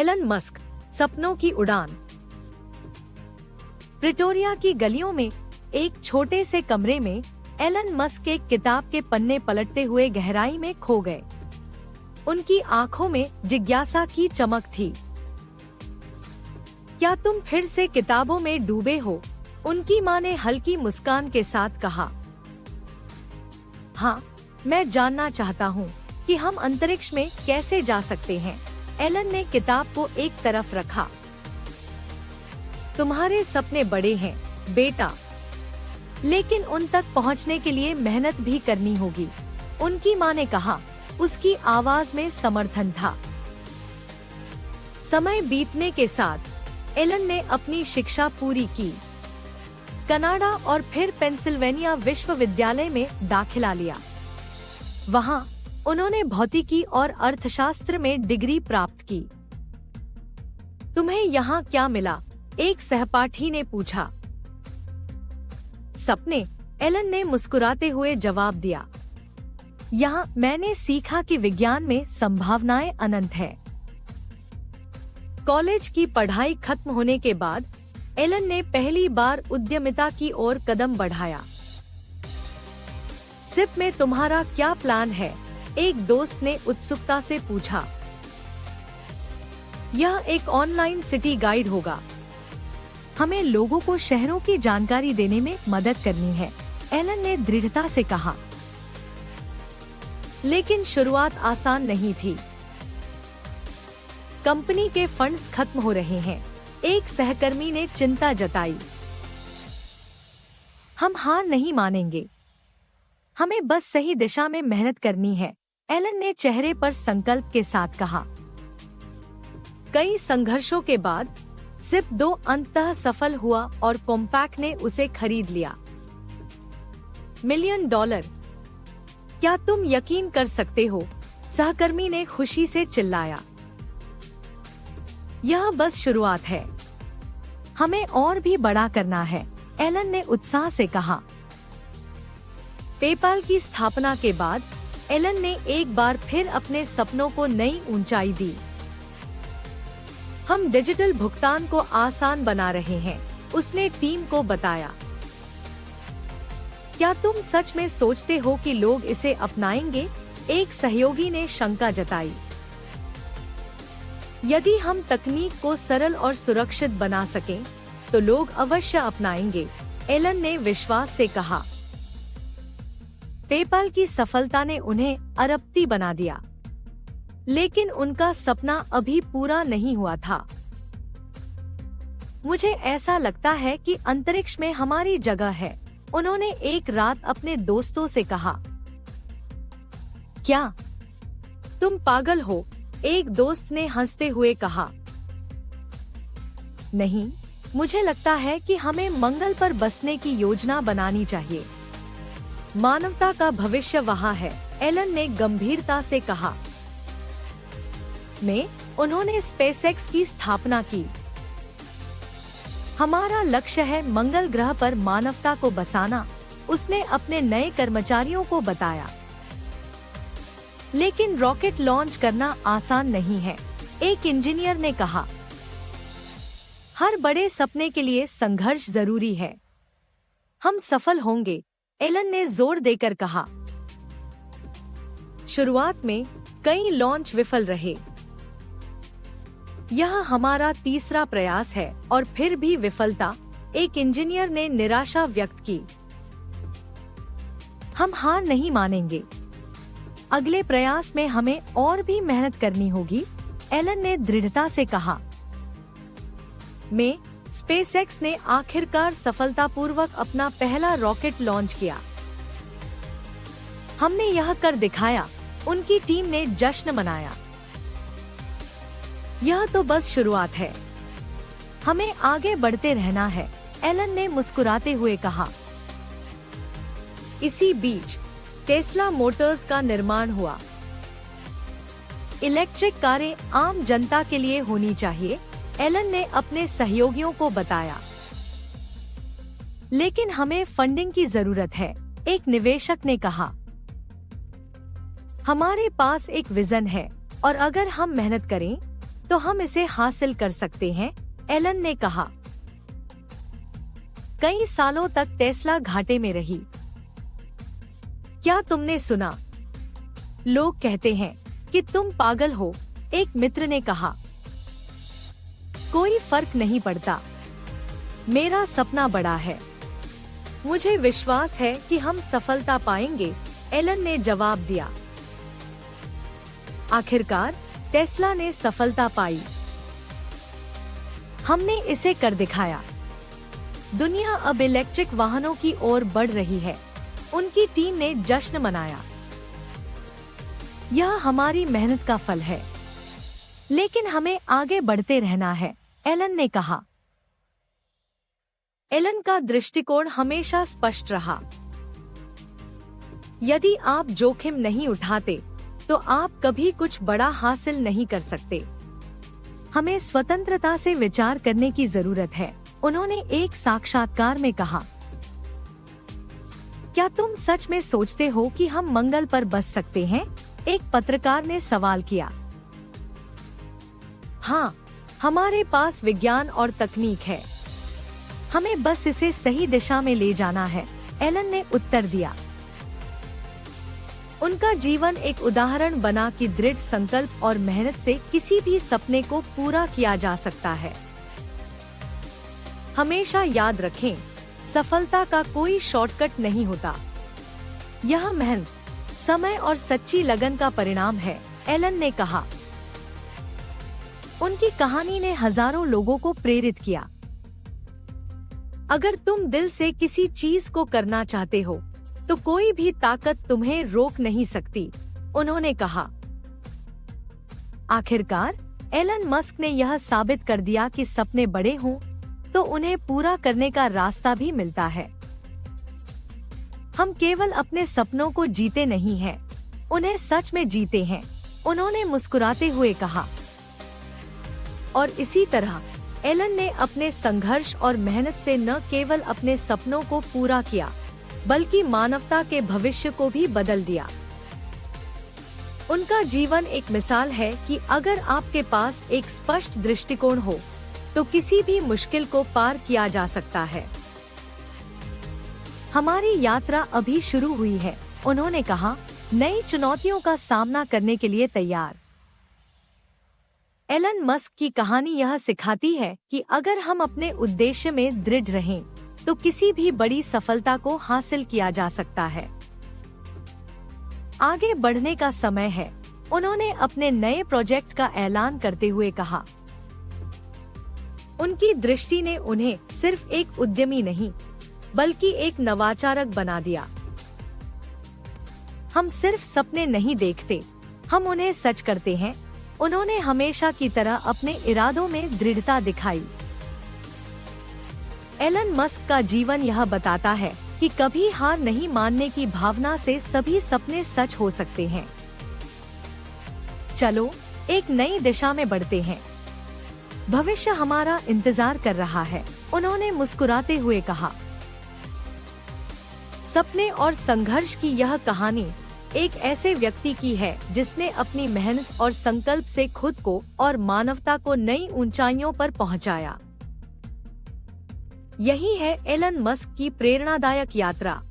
Elon Musk, सपनों की उड़ान। प्रिटोरिया की गलियों में एक छोटे से कमरे में एलन मस्क एक किताब के पन्ने पलटते हुए गहराई में खो गए। उनकी आंखों में जिज्ञासा की चमक थी। क्या तुम फिर से किताबों में डूबे हो? उनकी मां ने हल्की मुस्कान के साथ कहा। हाँ, मैं जानना चाहता हूँ कि हम अंतरिक्ष में कैसे जा सकते हैं। एलन ने किताब को एक तरफ रखा। तुम्हारे सपने बड़े हैं, बेटा, लेकिन उन तक पहुँचने के लिए मेहनत भी करनी होगी, उनकी मां ने कहा। उसकी आवाज में समर्थन था। समय बीतने के साथ एलन ने अपनी शिक्षा पूरी की, कनाडा और फिर पेंसिल्वेनिया विश्वविद्यालय में दाखिला लिया। वहां उन्होंने भौतिकी और अर्थशास्त्र में डिग्री प्राप्त की। तुम्हें यहाँ क्या मिला? एक सहपाठी ने पूछा। सपने, एलन ने मुस्कुराते हुए जवाब दिया। यहाँ मैंने सीखा कि विज्ञान में संभावनाएं अनंत है। कॉलेज की पढ़ाई खत्म होने के बाद एलन ने पहली बार उद्यमिता की ओर कदम बढ़ाया। सिप में तुम्हारा क्या प्लान है? एक दोस्त ने उत्सुकता से पूछा। यह एक ऑनलाइन सिटी गाइड होगा। हमें लोगों को शहरों की जानकारी देने में मदद करनी है, एलन ने दृढ़ता से कहा। लेकिन शुरुआत आसान नहीं थी। कंपनी के फंड्स खत्म हो रहे हैं, एक सहकर्मी ने चिंता जताई। हम हार नहीं मानेंगे, हमें बस सही दिशा में मेहनत करनी है, एलन ने चेहरे पर संकल्प के साथ कहा। कई संघर्षों के बाद सिप 2 अंततः सफल हुआ और कॉम्पैक ने उसे खरीद लिया। $1 मिलियन। क्या तुम यकीन कर सकते हो? सहकर्मी ने खुशी से चिल्लाया। यह बस शुरुआत है, हमें और भी बड़ा करना है, एलन ने उत्साह से कहा। पेपाल की स्थापना के बाद एलन ने एक बार फिर अपने सपनों को नई ऊंचाई दी। हम डिजिटल भुगतान को आसान बना रहे हैं, उसने टीम को बताया। क्या तुम सच में सोचते हो कि लोग इसे अपनाएंगे? एक सहयोगी ने शंका जताई। यदि हम तकनीक को सरल और सुरक्षित बना सकें, तो लोग अवश्य अपनाएंगे, एलन ने विश्वास से कहा। पेपाल की सफलता ने उन्हें अरबपति बना दिया, लेकिन उनका सपना अभी पूरा नहीं हुआ था। मुझे ऐसा लगता है कि अंतरिक्ष में हमारी जगह है, उन्होंने एक रात अपने दोस्तों से कहा। क्या तुम पागल हो? एक दोस्त ने हंसते हुए कहा। नहीं, मुझे लगता है कि हमें मंगल पर बसने की योजना बनानी चाहिए। मानवता का भविष्य वहाँ है, एलन ने गंभीरता से कहा। उन्होंने स्पेसएक्स की स्थापना की। हमारा लक्ष्य है मंगल ग्रह पर मानवता को बसाना, उसने अपने नए कर्मचारियों को बताया। लेकिन रॉकेट लॉन्च करना आसान नहीं है, एक इंजीनियर ने कहा। हर बड़े सपने के लिए संघर्ष जरूरी है। हम सफल होंगे, एलन ने जोर देकर कहा। शुरुआत में कई लॉन्च विफल रहे। यह हमारा तीसरा प्रयास है और फिर भी विफलता, एक इंजीनियर ने निराशा व्यक्त की। हम हार नहीं मानेंगे, अगले प्रयास में हमें और भी मेहनत करनी होगी, एलन ने दृढ़ता से कहा। स्पेसएक्स ने आखिरकार सफलतापूर्वक अपना पहला रॉकेट लॉन्च किया। हमने यह कर दिखाया, उनकी टीम ने जश्न मनाया। यह तो बस शुरुआत है, हमें आगे बढ़ते रहना है, एलन ने मुस्कुराते हुए कहा। इसी बीच टेस्ला मोटर्स का निर्माण हुआ। इलेक्ट्रिक कारें आम जनता के लिए होनी चाहिए, एलन ने अपने सहयोगियों को बताया। लेकिन हमें फंडिंग की जरूरत है, एक निवेशक ने कहा। हमारे पास एक विजन है और अगर हम मेहनत करें तो हम इसे हासिल कर सकते हैं, एलन ने कहा। कई सालों तक टेस्ला घाटे में रही। क्या तुमने सुना? लोग कहते हैं कि तुम पागल हो, एक मित्र ने कहा। कोई फर्क नहीं पड़ता, मेरा सपना बड़ा है, मुझे विश्वास है कि हम सफलता पाएंगे, एलन ने जवाब दिया। आखिरकार टेस्ला ने सफलता पाई। हमने इसे कर दिखाया। दुनिया अब इलेक्ट्रिक वाहनों की ओर बढ़ रही है। उनकी टीम ने जश्न मनाया। यह हमारी मेहनत का फल है, लेकिन हमें आगे बढ़ते रहना है, एलन ने कहा। एलन का दृष्टिकोण हमेशा स्पष्ट रहा। यदि आप जोखिम नहीं उठाते, तो आप कभी कुछ बड़ा हासिल नहीं कर सकते। हमें स्वतंत्रता से विचार करने की जरूरत है, उन्होंने एक साक्षात्कार में कहा। क्या तुम सच में सोचते हो कि हम मंगल पर बस सकते हैं? एक पत्रकार ने सवाल किया। हाँ, हमारे पास विज्ञान और तकनीक है, हमें बस इसे सही दिशा में ले जाना है, एलन ने उत्तर दिया। उनका जीवन एक उदाहरण बना कि दृढ़ संकल्प और मेहनत से किसी भी सपने को पूरा किया जा सकता है। हमेशा याद रखें, सफलता का कोई शॉर्टकट नहीं होता। यह मेहनत, समय और सच्ची लगन का परिणाम है, एलन ने कहा। उनकी कहानी ने हजारों लोगों को प्रेरित किया। अगर तुम दिल से किसी चीज को करना चाहते हो, तो कोई भी ताकत तुम्हें रोक नहीं सकती, उन्होंने कहा। आखिरकार एलन मस्क ने यह साबित कर दिया कि सपने बड़े हों तो उन्हें पूरा करने का रास्ता भी मिलता है। हम केवल अपने सपनों को जीते नहीं हैं, उन्हें सच में जीते हैं, उन्होंने मुस्कुराते हुए कहा। और इसी तरह एलन ने अपने संघर्ष और मेहनत से न केवल अपने सपनों को पूरा किया, बल्कि मानवता के भविष्य को भी बदल दिया। उनका जीवन एक मिसाल है कि अगर आपके पास एक स्पष्ट दृष्टिकोण हो, तो किसी भी मुश्किल को पार किया जा सकता है। हमारी यात्रा अभी शुरू हुई है, उन्होंने कहा, नई चुनौतियों का सामना करने के लिए तैयार। एलन मस्क की कहानी यह सिखाती है कि अगर हम अपने उद्देश्य में दृढ़ रहें, तो किसी भी बड़ी सफलता को हासिल किया जा सकता है। आगे बढ़ने का समय है, उन्होंने अपने नए प्रोजेक्ट का ऐलान करते हुए कहा। उनकी दृष्टि ने उन्हें सिर्फ एक उद्यमी नहीं, बल्कि एक नवाचारक बना दिया। हम सिर्फ सपने नहीं देखते, हम उन्हें सच करते हैं, उन्होंने हमेशा की तरह अपने इरादों में दृढ़ता दिखाई। एलन मस्क का जीवन यह बताता है कि कभी हार नहीं मानने की भावना से सभी सपने सच हो सकते हैं। चलो एक नई दिशा में बढ़ते हैं, भविष्य हमारा इंतजार कर रहा है, उन्होंने मुस्कुराते हुए कहा। सपने और संघर्ष की यह कहानी एक ऐसे व्यक्ति की है जिसने अपनी मेहनत और संकल्प से खुद को और मानवता को नई ऊंचाइयों पर पहुंचाया। यही है एलन मस्क की प्रेरणादायक यात्रा।